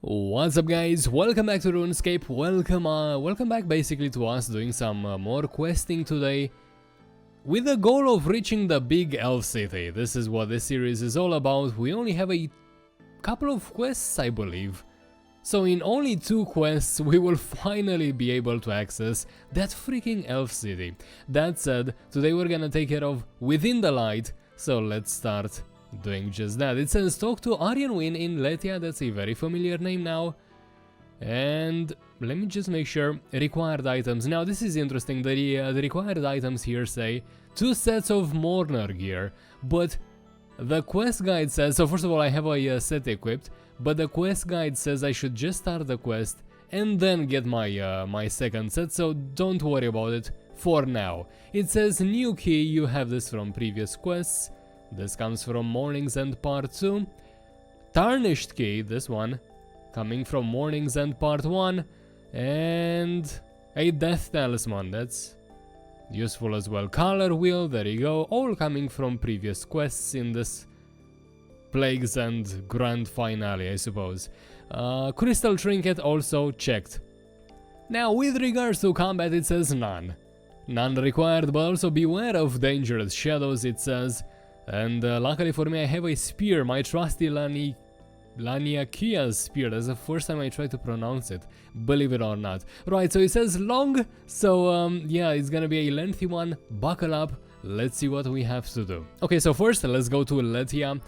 What's up guys, welcome back to RuneScape, welcome back basically to us doing some more questing today with the goal of reaching the big elf city. This is what this series is all about. We only have a couple of quests, I believe. So in only 2 quests we will finally be able to access that freaking elf city. That said, today we're gonna take care of Within the Light, so let's start doing just that. It says talk to Aryan Win in Letia, that's a very familiar name now. And let me just make sure, required items. Now this is interesting, the required items here say 2 sets of mourner gear, but the quest guide says, so first of all I have a set equipped, but the quest guide says I should just start the quest and then get my my second set, so don't worry about it for now. It says new key, you have this from previous quests. This comes from Morning's End Part 2. Tarnished key, this one, coming from Morning's End Part 1. And a Death Talisman, that's useful as well. Color Wheel, there you go, all coming from previous quests in this Plagues and Grand Finale, I suppose. Crystal Trinket also checked. Now with regards to combat it says none. None required, but also beware of dangerous shadows, it says. And luckily for me I have a spear, my trusty Laniakia's spear. That's the first time I try to pronounce it, believe it or not. Right, so it says long, so yeah, it's gonna be a lengthy one. Buckle up, let's see what we have to do. Okay, so first let's go to Letia.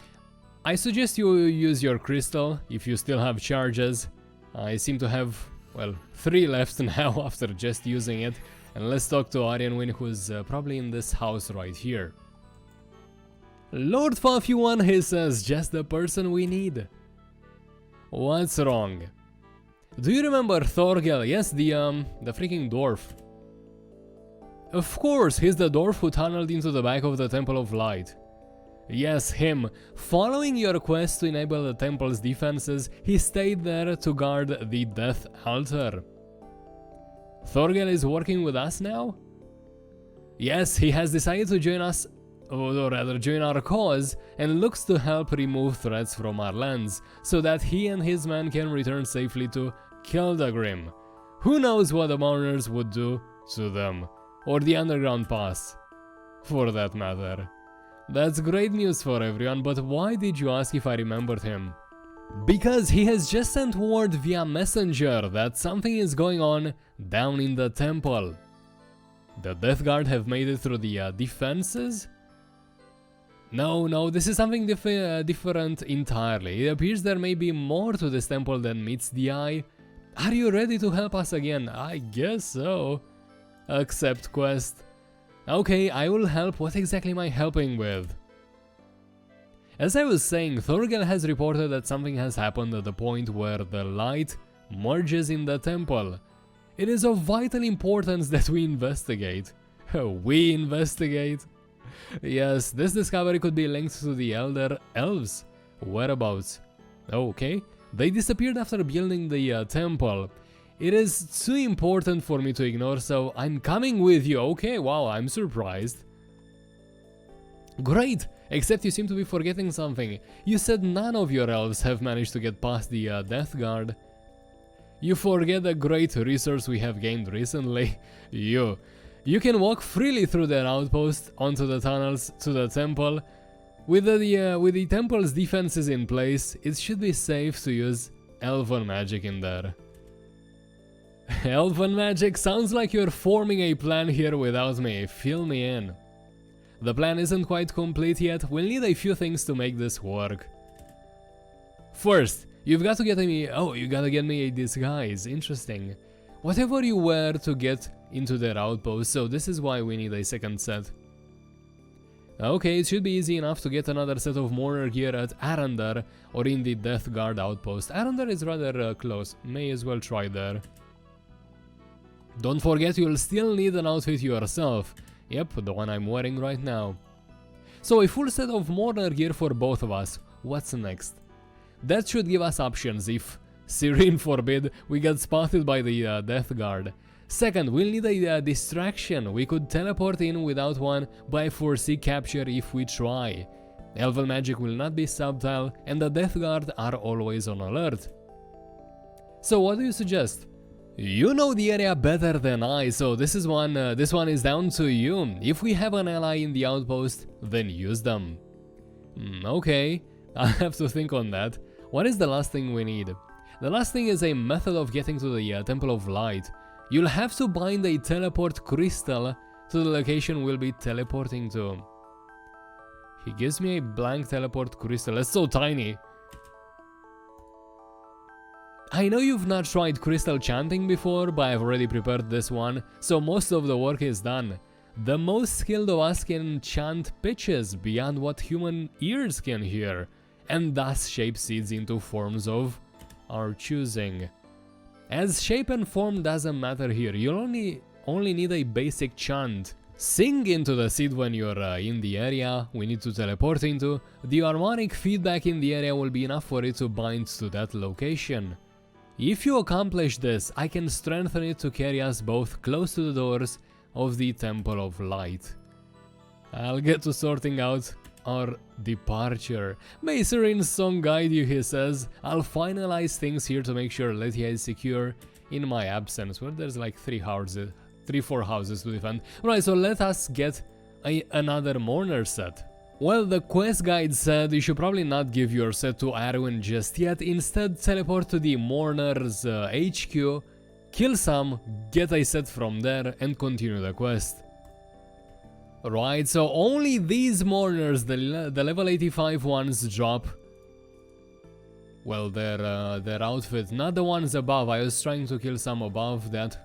I suggest you use your crystal if you still have charges. I seem to have, well, 3 left now after just using it. And let's talk to Aryan Win, who's probably in this house right here. Lord Fafuan, he says, just the person we need. What's wrong? Do you remember Thorgel? Yes, the freaking dwarf. Of course, he's the dwarf who tunneled into the back of the Temple of Light. Yes, him. Following your quest to enable the temple's defenses, he stayed there to guard the Death Altar. Thorgel is working with us now? Yes, he has decided to join us, or rather join our cause, and looks to help remove threats from our lands, so that he and his men can return safely to Keldagrim. Who knows what the Mourners would do to them, or the Underground Pass, for that matter. That's great news for everyone, but why did you ask if I remembered him? Because he has just sent word via messenger that something is going on down in the temple. The Death Guard have made it through the defenses? No, this is something different entirely. It appears there may be more to this temple than meets the eye. Are you ready to help us again? I guess so. Accept quest. Okay, I will help. What exactly am I helping with? As I was saying, Thorgel has reported that something has happened at the point where the light merges in the temple. It is of vital importance that we investigate. We investigate? Yes, this discovery could be linked to the Elder Elves' whereabouts. Okay, they disappeared after building the temple. It is too important for me to ignore, so I'm coming with you. Okay, wow, I'm surprised. Great, except you seem to be forgetting something. You said none of your elves have managed to get past the Death Guard. You forget the great resource we have gained recently. You can walk freely through their outpost onto the tunnels to the temple. With the temple's defenses in place, it should be safe to use elven magic in there. Elven magic? Sounds like you're forming a plan here without me. Fill me in. The plan isn't quite complete yet. We'll need a few things to make this work. First, you've got to get me... Oh, you gotta get me a disguise. Interesting. Whatever you wear to get into their outpost, so this is why we need a second set. Okay, it should be easy enough to get another set of mourner gear at Arandar or in the Death Guard outpost. Arandar is rather close. May as well try there. Don't forget you'll still need an outfit yourself. Yep, the one I'm wearing right now. So a full set of mourner gear for both of us. What's next? That should give us options if, Serene forbid, we get spotted by the Death Guard. Second, we'll need a distraction. We could teleport in without one, but I foresee capture if we try. Elven magic will not be subtle, and the Death Guard are always on alert. So what do you suggest? You know the area better than I, so this one is down to you. If we have an ally in the outpost, then use them. Okay, I'll have to think on that. What is the last thing we need? The last thing is a method of getting to the Temple of Light. You'll have to bind a teleport crystal to the location we'll be teleporting to. He gives me a blank teleport crystal. That's so tiny. I know you've not tried crystal chanting before, but I've already prepared this one, so most of the work is done. The most skilled of us can chant pitches beyond what human ears can hear, and thus shape seeds into forms of our choosing. As shape and form doesn't matter here, you'll only need a basic chant. Sing into the seed when you're in the area we need to teleport into. The harmonic feedback in the area will be enough for it to bind to that location. If you accomplish this, I can strengthen it to carry us both close to the doors of the Temple of Light. I'll get to sorting out our departure. May Serene's song guide you, he says. I'll finalize things here to make sure Lethia is secure in my absence. Well, there's like 4 houses to defend. Right, so let us get another mourner set. Well, the quest guide said you should probably not give your set to Arwen just yet. Instead, teleport to the mourner's HQ, kill some, get a set from there, and continue the quest. Right, so only these mourners, the level 85 ones, drop, well, their outfit, not the ones above. I was trying to kill some above, that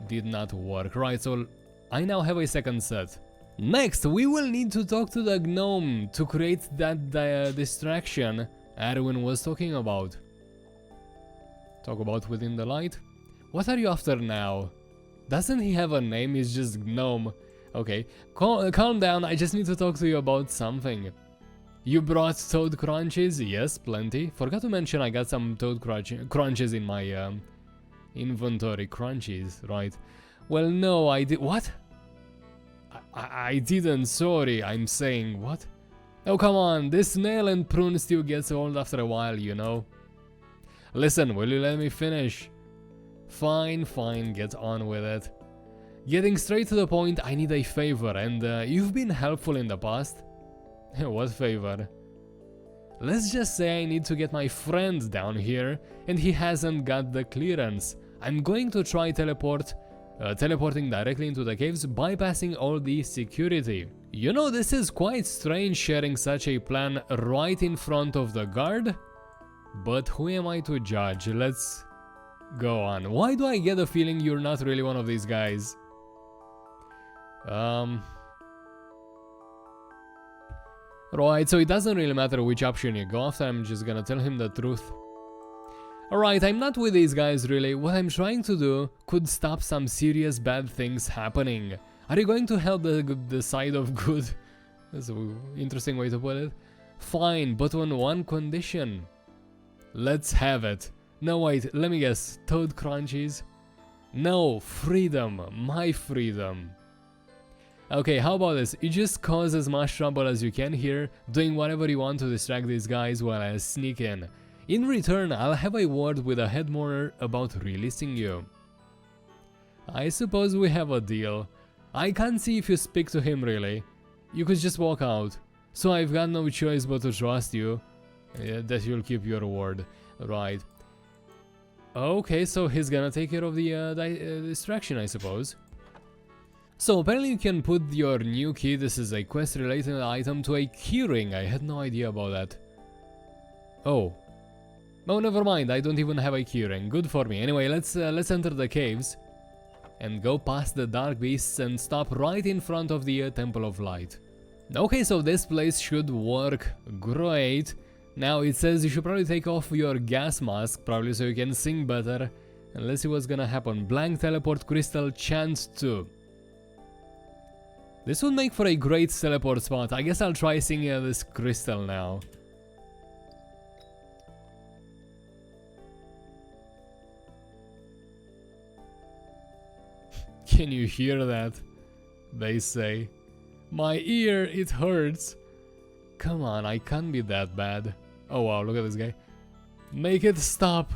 did not work. Right, so I now have a second set. Next, we will need to talk to the gnome to create that distraction Arwen was talking about. Talk about within the light? What are you after now? Doesn't he have a name? He's just gnome. Okay, calm down, I just need to talk to you about something. You brought toad crunches? Yes, plenty. Forgot to mention I got some toad crunches in my inventory. Crunchies, right. Well, no, I did. What? I didn't, sorry, I'm saying, what? Oh, come on, this nail and prune stew gets old after a while, you know. Listen, will you let me finish? Fine, fine, get on with it. Getting straight to the point, I need a favor, and you've been helpful in the past. What favor? Let's just say I need to get my friend down here, and he hasn't got the clearance. I'm going to try teleporting directly into the caves, bypassing all the security. You know, this is quite strange sharing such a plan right in front of the guard, but who am I to judge? Let's go on. Why do I get the feeling you're not really one of these guys? Right, so it doesn't really matter which option you go after, I'm just gonna tell him the truth. Alright, I'm not with these guys really. What I'm trying to do could stop some serious bad things happening. Are you going to help the side of good? That's an interesting way to put it. Fine, but on one condition. Let's have it. No, wait, let me guess. Toad crunchies? No, freedom. My freedom. Okay, how about this? You just cause as much trouble as you can here, doing whatever you want to distract these guys while I sneak in. In return, I'll have a word with the head mourner about releasing you. I suppose we have a deal. I can't see if you speak to him really. You could just walk out. So I've got no choice but to trust you. That you'll keep your word. Right. Okay, so he's gonna take care of the distraction, I suppose. So apparently you can put your new key, this is a quest related item, to a keyring. I had no idea about that. Oh, never mind, I don't even have a keyring. Good for me. Anyway, let's enter the caves and go past the dark beasts and stop right in front of the Temple of Light. Okay, so this place should work great. Now it says you should probably take off your gas mask, probably so you can sing better. And let's see what's gonna happen. Blank teleport crystal chant 2. This would make for a great teleport spot. I guess I'll try singing this crystal now. Can you hear that? They say. My ear, it hurts. Come on, I can't be that bad. Oh wow, look at this guy. Make it stop.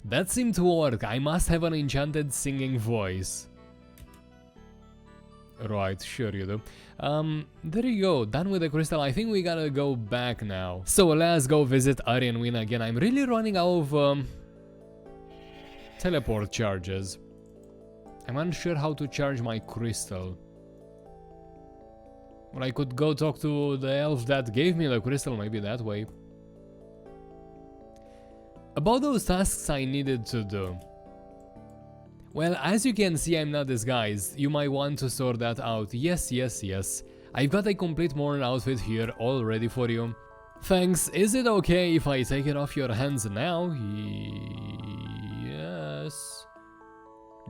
That seemed to work. I must have an enchanted singing voice. Right, sure you do. There you go, done with the crystal. I think we gotta go back now. So let's go visit Ari and Win again. I'm really running out of teleport charges. I'm unsure how to charge my crystal. Well, I could go talk to the elf that gave me the crystal, maybe that way. About those tasks I needed to do. Well, as you can see, I'm not disguised. You might want to sort that out. Yes, yes, yes. I've got a complete modern outfit here, all ready for you. Thanks. Is it okay if I take it off your hands now? Yes.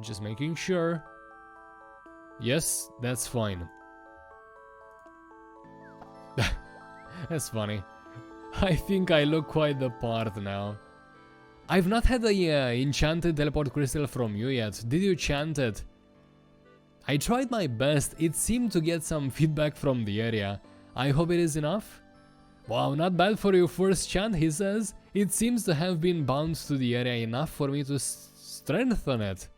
Just making sure. Yes, that's fine. That's funny. I think I look quite the part now. I've not had a enchanted teleport crystal from you yet. Did you chant it? I tried my best. It seemed to get some feedback from the area. I hope it is enough. Wow, not bad for your first chant, he says. It seems to have been bound to the area enough for me to strengthen it.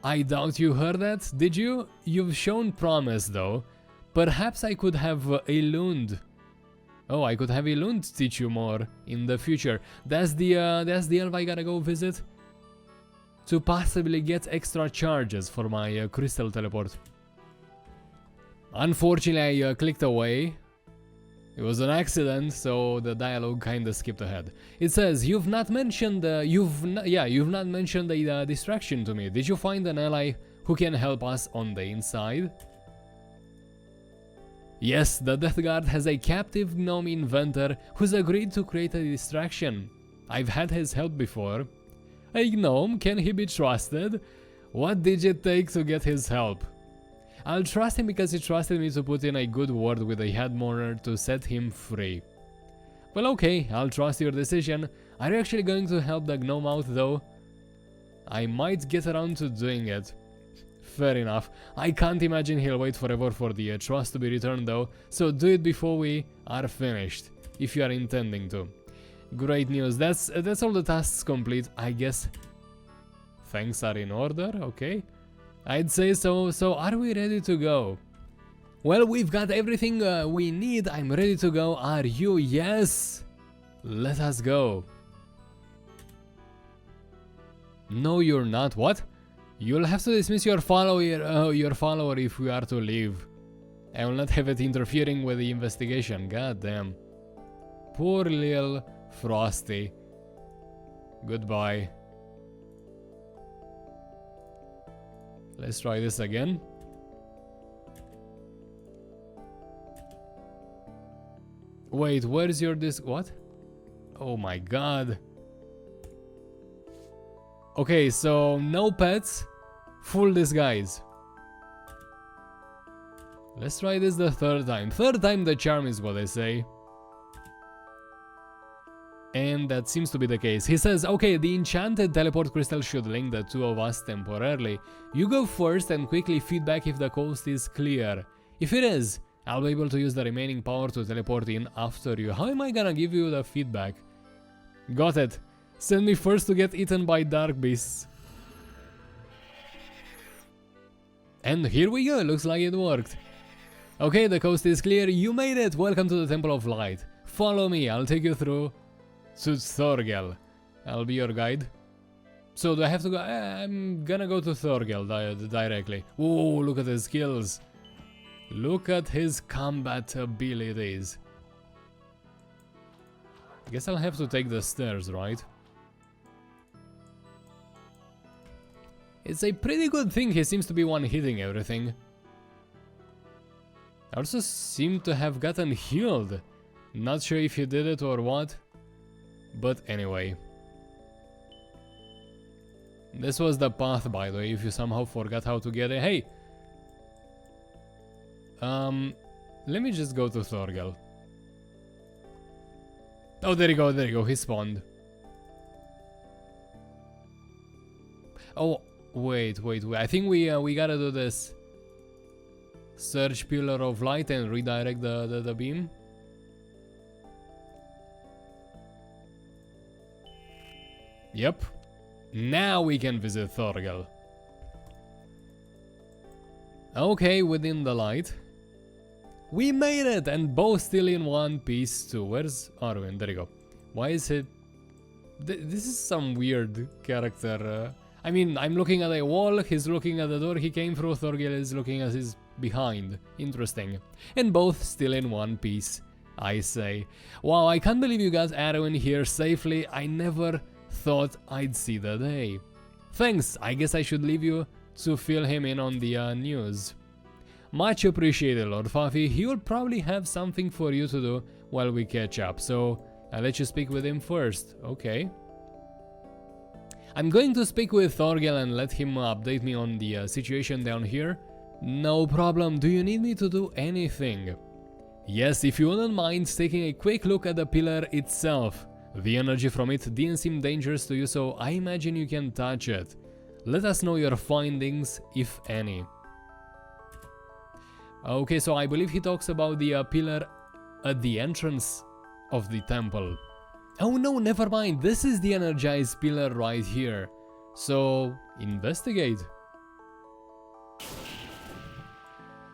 I doubt you heard that, did you? You've shown promise though. Perhaps I could have Elund. Oh, I could have Elund teach you more in the future. That's the elf I gotta go visit to possibly get extra charges for my crystal teleport. Unfortunately, I clicked away. It was an accident, so the dialogue kinda skipped ahead. It says you've not mentioned you've not mentioned a distraction to me. Did you find an ally who can help us on the inside? Yes, the Death Guard has a captive gnome inventor who's agreed to create a distraction. I've had his help before. A gnome? Can he be trusted? What did it take to get his help? I'll trust him because he trusted me to put in a good word with the head mourner to set him free. Well, okay, I'll trust your decision. Are you actually going to help the gnome out though? I might get around to doing it. Fair enough. I can't imagine he'll wait forever for the trust to be returned though, so do it before we are finished, if you are intending to. Great news. That's all the tasks complete, I guess. Thanks are in order, okay. I'd say so. So are we ready to go? Well, we've got everything we need. I'm ready to go. Are you? Yes. Let us go. No, you're not. What? You'll have to dismiss your follower if we are to leave. I will not have it interfering with the investigation. God damn. Poor little Frosty. Goodbye. Let's try this again. Wait, where's your disc? What? Oh my god. Okay, so no pets, full disguise. Let's try this the third time. Third time the charm is what I say. And that seems to be the case. He says, okay, the enchanted teleport crystal should link the two of us temporarily. You go first and quickly feedback if the coast is clear. If it is, I'll be able to use the remaining power to teleport in after you. How am I gonna give you the feedback? Got it. Send me first to get eaten by dark beasts. And here we go, looks like it worked. Okay, the coast is clear, you made it! Welcome to the Temple of Light. Follow me, I'll take you through to Thorgel. I'll be your guide. So do I have to go? I'm gonna go to Thorgel directly. Oh, look at his skills. Look at his combat abilities. Guess I'll have to take the stairs, right? It's a pretty good thing he seems to be one-hitting everything. I also seem to have gotten healed. Not sure if he did it or what. But anyway. This was the path, by the way, if you somehow forgot how to get it. Hey! Let me just go to Thorgel. Oh, there you go, he spawned. Oh, wait, I think we gotta do this. Search Pillar of Light and redirect the beam. Yep. Now we can visit Thorgel. Okay, within the light. We made it! And both still in one piece too. Where's Arwen? There you go. Why is it... This is some weird character. I mean, I'm looking at a wall, he's looking at the door he came through, Thorgel is looking at his behind. Interesting. And both still in one piece, I say. Wow, I can't believe you got Arwen here safely. I never thought I'd see the day. Thanks, I guess I should leave you to fill him in on the news. Much appreciated, Lord Fafi. He will probably have something for you to do while we catch up, so I'll let you speak with him first. Okay. I'm going to speak with Thorgel and let him update me on the situation down here. No problem. Do you need me to do anything? Yes, if you wouldn't mind taking a quick look at the pillar itself. The energy from it didn't seem dangerous to you, so I imagine you can touch it. Let us know your findings, if any. Okay, so I believe he talks about the pillar at the entrance of the temple. Oh no, never mind, this is the energized pillar right here. So, investigate.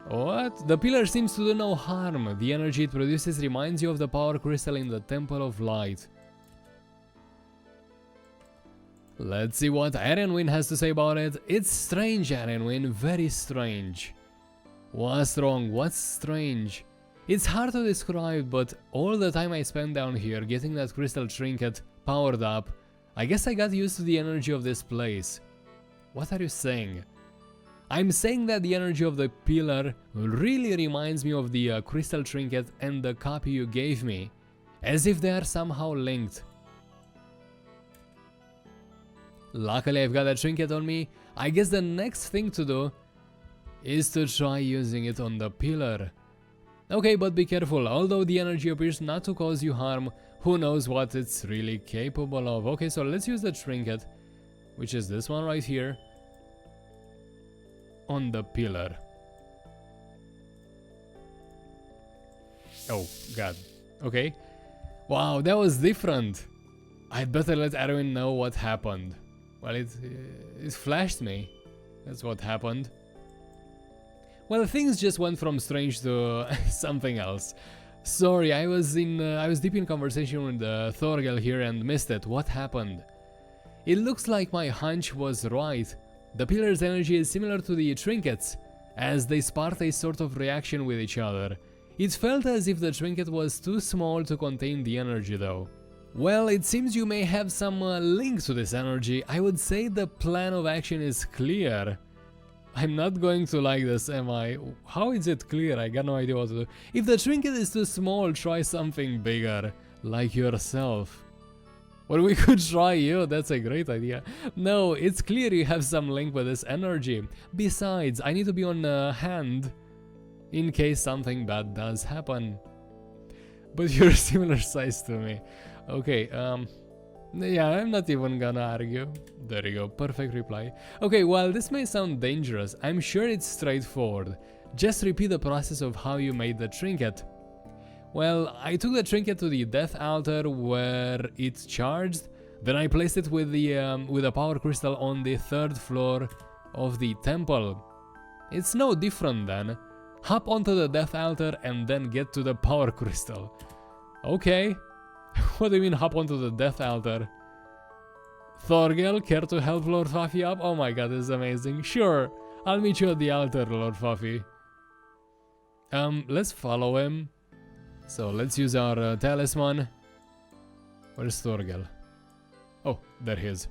What? The pillar seems to do no harm. The energy it produces reminds you of the power crystal in the Temple of Light. Let's see what Erenwyn has to say about it. It's strange, Erenwyn, very strange. What's wrong? What's strange? It's hard to describe, but all the time I spent down here getting that crystal trinket powered up, I guess I got used to the energy of this place. What are you saying? I'm saying that the energy of the pillar really reminds me of the crystal trinket and the copy you gave me, as if they are somehow linked. Luckily I've got a trinket on me. I guess the next thing to do is to try using it on the pillar. Okay, but be careful, although the energy appears not to cause you harm, who knows what it's really capable of. Okay, so let's use the trinket, which is this one right here, on the pillar. Oh god, okay. Wow, that was different. I'd better let Arwen know what happened. Well, it flashed me. That's what happened. Well, things just went from strange to something else. Sorry, I was deep in conversation with Thorgel here and missed it. What happened? It looks like my hunch was right. The pillar's energy is similar to the trinkets, as they sparked a sort of reaction with each other. It felt as if the trinket was too small to contain the energy though. Well, it seems you may have some link to this energy. I would say the plan of action is clear. I'm not going to like this, am I? How is it clear? I got no idea what to do. If the trinket is too small, try something bigger, like yourself. Well, we could try you, that's a great idea. No, it's clear you have some link with this energy. Besides, I need to be on hand in case something bad does happen. But you're similar size to me. Okay, yeah, I'm not even gonna argue. There you go, perfect reply. Okay, while this may sound dangerous, I'm sure it's straightforward. Just repeat the process of how you made the trinket. Well, I took the trinket to the death altar where it charged, then I placed it with a power crystal on the 3rd floor of the temple. It's no different then. Hop onto the death altar and then get to the power crystal. Okay. What do you mean hop onto the death altar? Thorgel, care to help Lord Fafi up? Oh my god, this is amazing. Sure, I'll meet you at the altar, Lord Fafi. Let's follow him. So let's use our talisman. Where's Thorgel? Oh, there he is.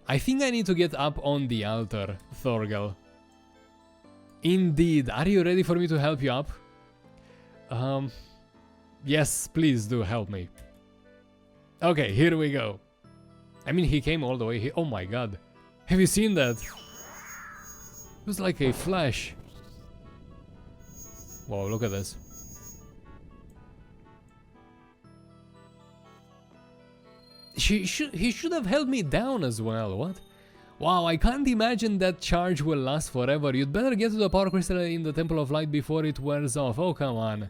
I think I need to get up on the altar, Thorgel. Indeed, are you ready for me to help you up? Yes, please do help me. Okay, here we go. I mean, he came all the way here. Oh my god. Have you seen that? It was like a flash. Wow, look at this. He should have held me down as well, what? Wow, I can't imagine that charge will last forever. You'd better get to the power crystal in the Temple of Light before it wears off. Oh, come on.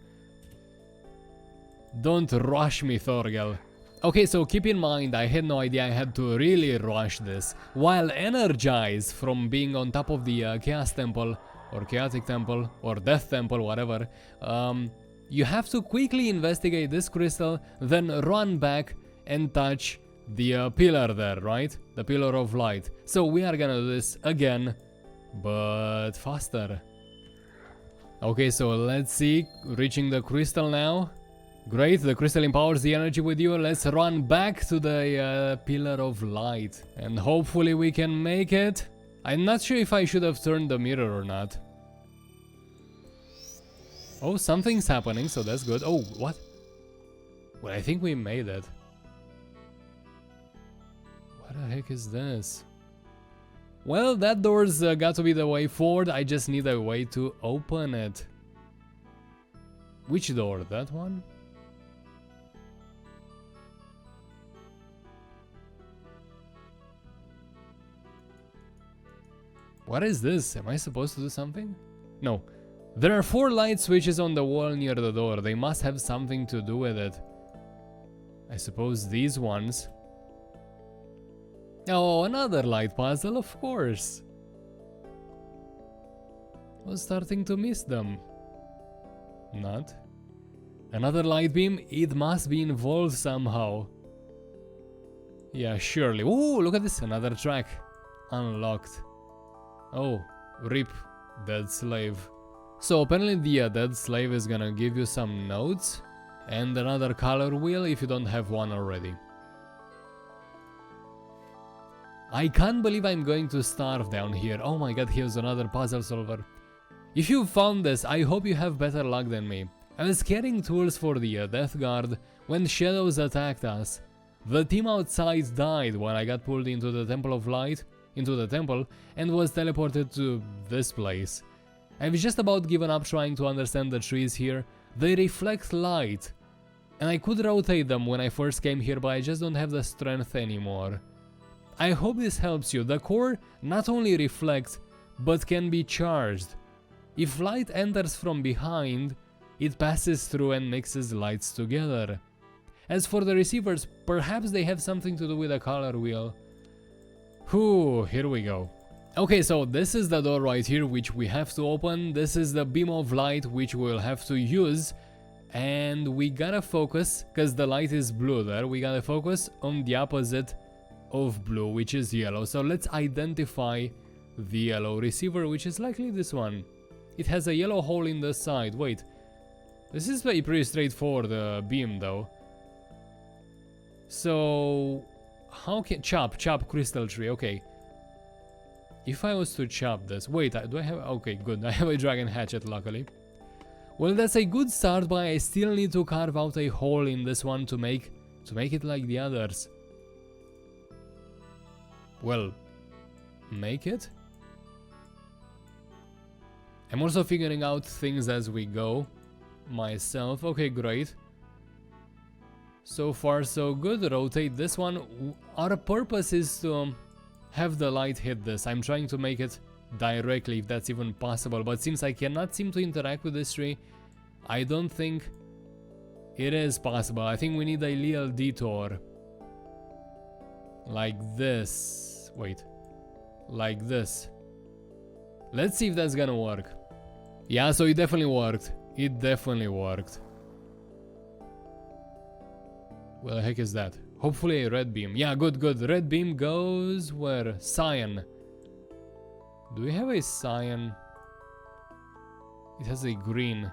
Don't rush me, Thorgel. Okay, so keep in mind, I had no idea I had to really rush this. While energized from being on top of the Chaos Temple, or Chaotic Temple, or Death Temple, whatever, you have to quickly investigate this crystal, then run back and touch the pillar there, right? The pillar of light. So we are gonna do this again, but faster. Okay, so let's see, reaching the crystal now. Great, the crystal empowers the energy with you. Let's run back to the pillar of light. And hopefully we can make it. I'm not sure if I should have turned the mirror or not. Oh, something's happening, so that's good. Oh, what? Well, I think we made it. What the heck is this? Well, that door's got to be the way forward. I just need a way to open it. Which door? That one? What is this? Am I supposed to do something? No. There are 4 light switches on the wall near the door. They must have something to do with it. I suppose these ones. Oh, another light puzzle, of course. I was starting to miss them. Not. Another light beam? It must be involved somehow. Yeah, surely. Ooh, look at this. Another track. Unlocked. Oh, rip, dead slave. So apparently the dead slave is gonna give you some notes and another color wheel if you don't have one already. I can't believe I'm going to starve down here. Oh my god, here's another puzzle solver. If you found this, I hope you have better luck than me. I was carrying tools for the Death Guard when shadows attacked us. The team outside died when I got pulled into the Temple of Light, and was teleported to this place. I've just about given up trying to understand the trees here. They reflect light, and I could rotate them when I first came here, but I just don't have the strength anymore. I hope this helps you. The core not only reflects, but can be charged. If light enters from behind, it passes through and mixes lights together. As for the receivers, perhaps they have something to do with the color wheel. Whew, here we go. Okay, so this is the door right here which we have to open. This is the beam of light which we'll have to use. And we gotta focus, because the light is blue there, we gotta focus on the opposite of blue, which is yellow. So let's identify the yellow receiver, which is likely this one. It has a yellow hole in the side. Wait, this is a pretty straightforward beam though. So how can chop crystal tree? Okay, if I was to chop this, wait, do I have, okay, good, I have a dragon hatchet luckily. Well, that's a good start, but I still need to carve out a hole in this one to make it like the others. Well, make it. I'm also figuring out things as we go myself. Okay, great. So far so good. Rotate this one. Our purpose is to have the light hit this. I'm trying to make it directly if that's even possible, but since I cannot seem to interact with this tree, I don't think it is possible. I think we need a little detour. Like this. Wait. Like this. Let's see if that's gonna work. Yeah, so it definitely worked. It definitely worked. What the heck is that? Hopefully a red beam. Yeah, good, good. Red beam goes where? Cyan. Do we have a cyan? It has a green.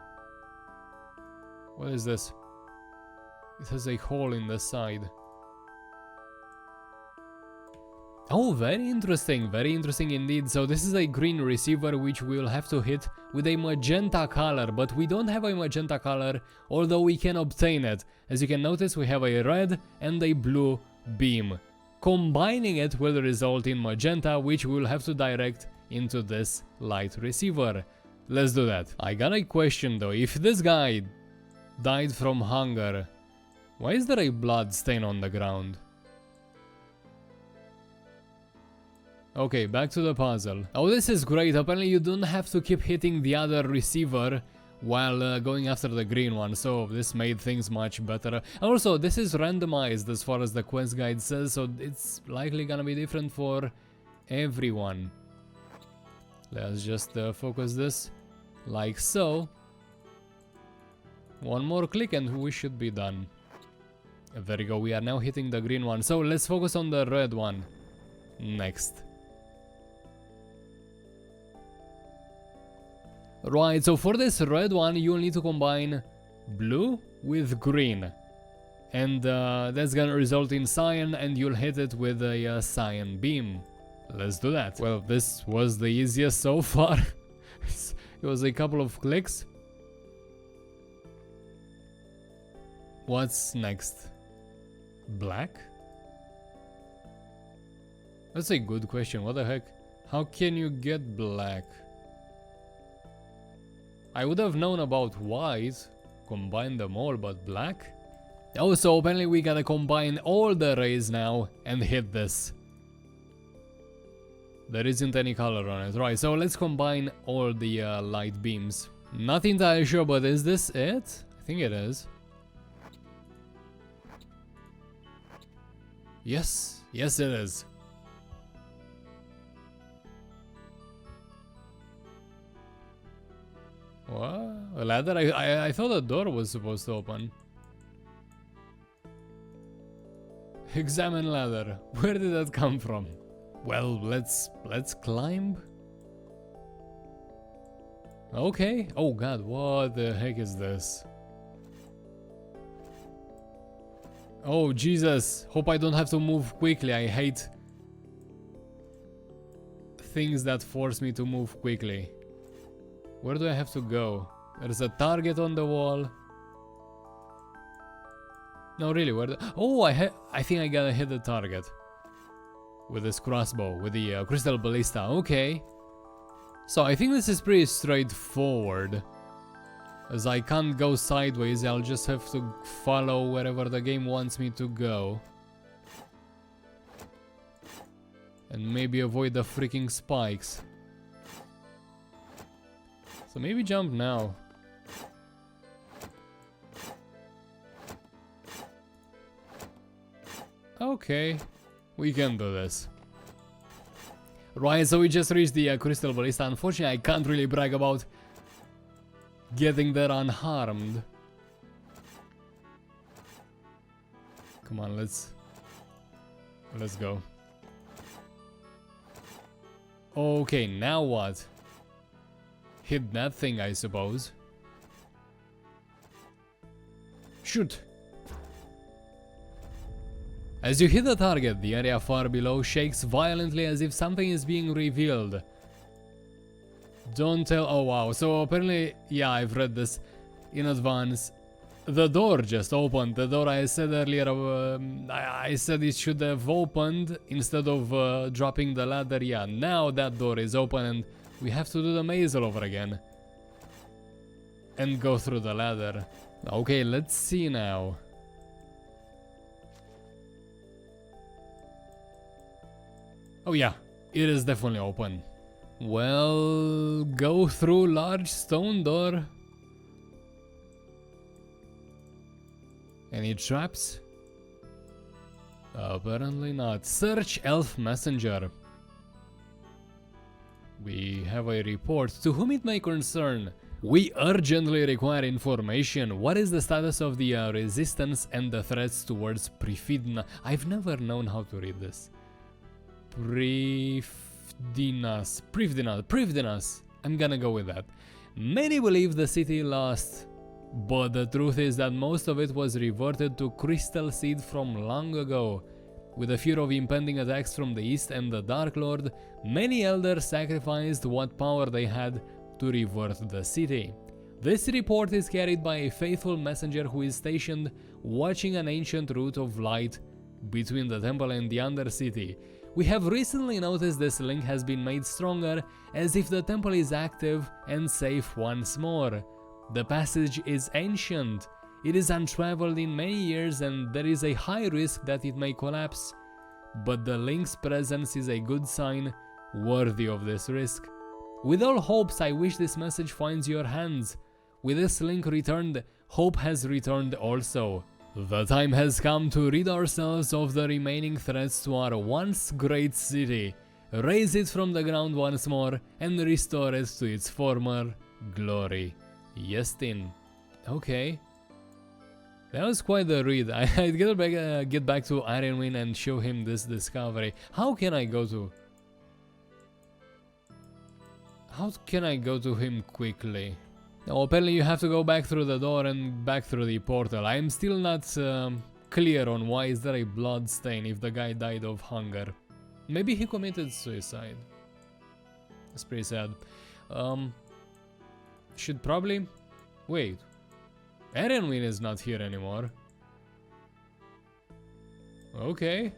What is this? It has a hole in the side. Oh, very interesting indeed. So this is a green receiver which we'll have to hit with a magenta color, but we don't have a magenta color, although we can obtain it. As you can notice, we have a red and a blue beam. Combining it will result in magenta, which we'll have to direct into this light receiver. Let's do that. I got a question though. If this guy died from hunger, why is there a blood stain on the ground? Okay, back to the puzzle. Oh, this is great. Apparently you don't have to keep hitting the other receiver while going after the green one, so this made things much better. Also, this is randomized as far as the quest guide says, so it's likely gonna be different for everyone. Let's just focus this like so. One more click and we should be done. There we go, we are now hitting the green one, so let's focus on the red one next. Right, so for this red one, you'll need to combine blue with green. And that's gonna result in cyan, and you'll hit it with a cyan beam. Let's do that. Well, this was the easiest so far. It was a couple of clicks. What's next? Black? That's a good question, what the heck? How can you get black? I would have known about white, combine them all, but black? Oh, so apparently we gotta combine all the rays now and hit this. There isn't any color on it, right, so let's combine all the light beams. Not entirely sure, but is this it? I think it is. Yes, yes it is. What? A ladder? I thought the door was supposed to open. Examine ladder. Where did that come from? Well, let's climb. Okay. Oh god, what the heck is this? Oh Jesus, hope I don't have to move quickly. I hate things that force me to move quickly. Where do I have to go? There's a target on the wall. No, really, where oh, I think I gotta hit the target. With this crossbow, with the crystal ballista, okay. So I think this is pretty straightforward. As I can't go sideways, I'll just have to follow wherever the game wants me to go. And maybe avoid the freaking spikes. So maybe jump now. Okay, we can do this. Right, so we just reached the crystal ballista. Unfortunately, I can't really brag about getting there unharmed. Come on, let's go. Okay, now what? Hit that thing, I suppose. Shoot! As you hit the target, the area far below shakes violently as if something is being revealed. Don't tell. Oh wow, so apparently, yeah, I've read this in advance. The door just opened. The door I said earlier, I said it should have opened instead of dropping the ladder. Yeah, now that door is open and we have to do the maze all over again. And go through the ladder. Okay, let's see now. Oh yeah, it is definitely open. Well, go through large stone door. Any traps? Apparently not. Search elf messenger. We have a report. To whom it may concern, we urgently require information. What is the status of the resistance and the threats towards Prifddinas? I've never known how to read this. Prifddinas. I'm gonna go with that. Many believe the city lost, but the truth is that most of it was reverted to Crystal Seed from long ago. With the fear of impending attacks from the east and the Dark Lord, many elders sacrificed what power they had to revert the city. This report is carried by a faithful messenger who is stationed watching an ancient route of light between the temple and the Undercity. We have recently noticed this link has been made stronger, as if the temple is active and safe once more. The passage is ancient. It is untraveled in many years and there is a high risk that it may collapse. But the link's presence is a good sign, worthy of this risk. With all hopes, I wish this message finds your hands. With this link returned, hope has returned also. The time has come to rid ourselves of the remaining threats to our once great city, raise it from the ground once more, and restore it to its former glory. Yestin. Okay. That was quite the read. I'd get back to Ironwind and show him this discovery. How can I go to him quickly? Oh, apparently you have to go back through the door and back through the portal. I'm still not clear on why is there a blood stain if the guy died of hunger. Maybe he committed suicide. That's pretty sad. Should probably... Wait. Erenwin is not here anymore. Okay.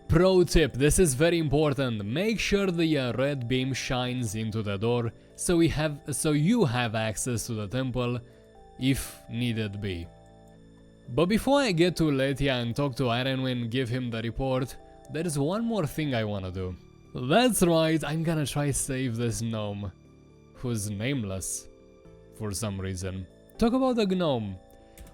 Pro tip, this is very important. Make sure the red beam shines into the door so you have access to the temple if needed be. But before I get to Letia and talk to Erenwin, give him the report, there is one more thing I wanna do. That's right, I'm gonna try save this gnome, who's nameless for some reason. Talk about the gnome.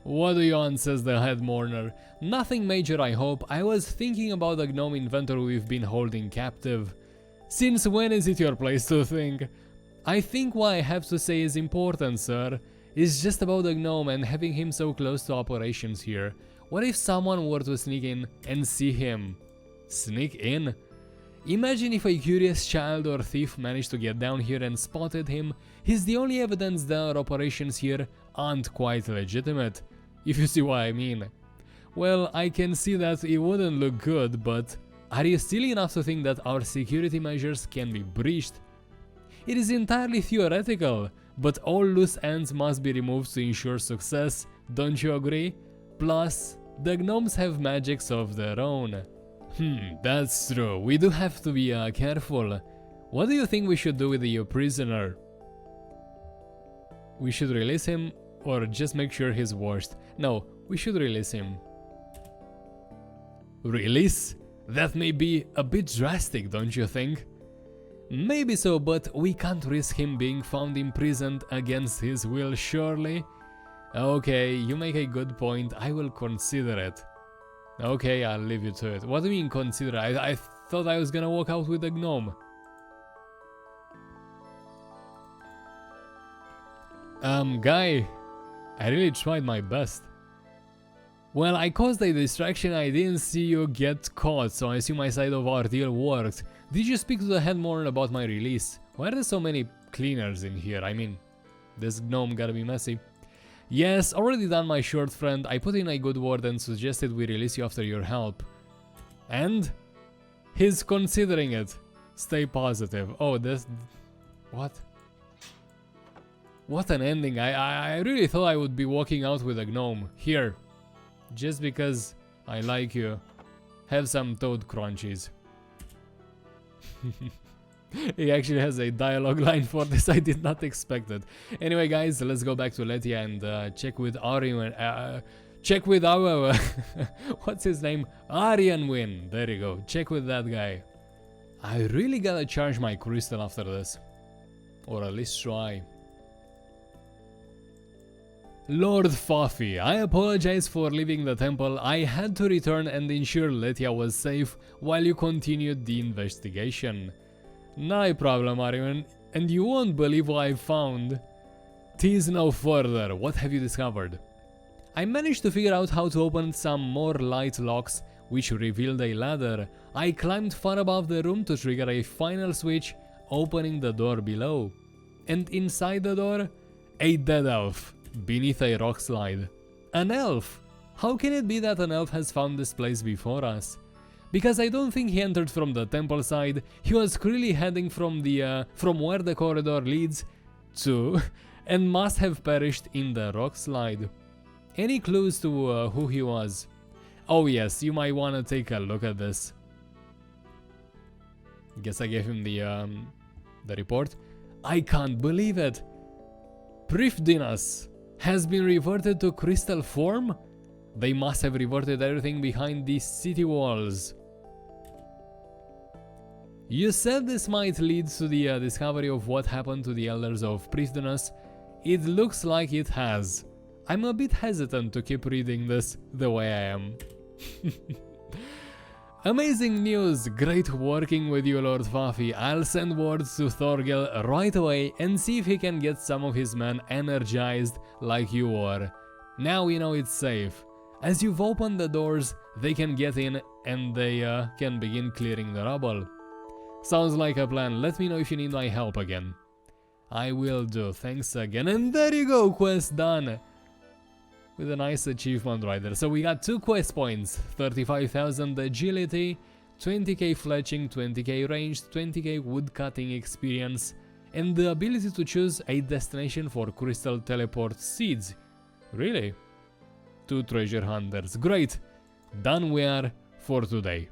What do you want, says the head mourner. Nothing major, I hope. I was thinking about the gnome inventory we've been holding captive. Since when is it your place to think? I think what I have to say is important, sir. It's just about the gnome and having him so close to operations here. What if someone were to sneak in and see him? Sneak in? Imagine if a curious child or thief managed to get down here and spotted him. He's the only evidence that our operations here aren't quite legitimate, if you see what I mean. Well, I can see that it wouldn't look good, but are you silly enough to think that our security measures can be breached? It is entirely theoretical, but all loose ends must be removed to ensure success, don't you agree? Plus, the gnomes have magics of their own. That's true. We do have to be careful. What do you think we should do with the prisoner? We should release him or just make sure he's washed? No, we should release him. Release? That may be a bit drastic, don't you think? Maybe so, but we can't risk him being found imprisoned against his will, surely? Okay, you make a good point. I will consider it. Okay, I'll leave you to it. What do you mean consider? I thought I was gonna walk out with a gnome. Guy, I really tried my best. Well, I caused a distraction. I didn't see you get caught, so I assume my side of our deal worked. Did you speak to the head mourner about my release? Why are there so many cleaners in here? I mean, this gnome gotta be messy. Yes, already done, my short friend. I put in a good word and suggested we release you after your help. And? He's considering it. Stay positive. Oh, this... What? What an ending. I really thought I would be walking out with a gnome. Here. Just because I like you. Have some toad crunchies. He actually has a dialogue line for this. I did not expect it. Anyway, guys, let's go back to Letia and check with Arian. Check with our... what's his name? Arianwin. There you go. Check with that guy. I really gotta charge my crystal after this. Or at least try. Lord Fafi, I apologize for leaving the temple. I had to return and ensure Letia was safe while you continued the investigation. No problem, Arian, and you won't believe what I found. Tease no further. What have you discovered? I managed to figure out how to open some more light locks, which revealed a ladder. I climbed far above the room to trigger a final switch, opening the door below. And inside the door, a dead elf, beneath a rock slide. An elf! How can it be that an elf has found this place before us? Because I don't think he entered from the temple side. He was clearly heading from where the corridor leads to, and must have perished in the rock slide. Any clues to who he was? Oh yes, you might want to take a look at this. Guess I gave him the report. I can't believe it. Prifddinas has been reverted to crystal form? They must have reverted everything behind these city walls. You said this might lead to the discovery of what happened to the elders of Prifddinas. It looks like it has. I'm a bit hesitant to keep reading this the way I am. Amazing news! Great working with you, Lord Fafi. I'll send word to Thorgel right away and see if he can get some of his men energized like you were. Now we know it's safe. As you've opened the doors, they can get in and they can begin clearing the rubble. Sounds like a plan. Let me know if you need my help again. I will do. Thanks again. And there you go, quest done. With a nice achievement right there. So we got 2 quest points. 35,000 agility, 20k fletching, 20k range, 20k woodcutting experience, and the ability to choose a destination for crystal teleport seeds. Really? 2 treasure hunters. Great. Done we are for today.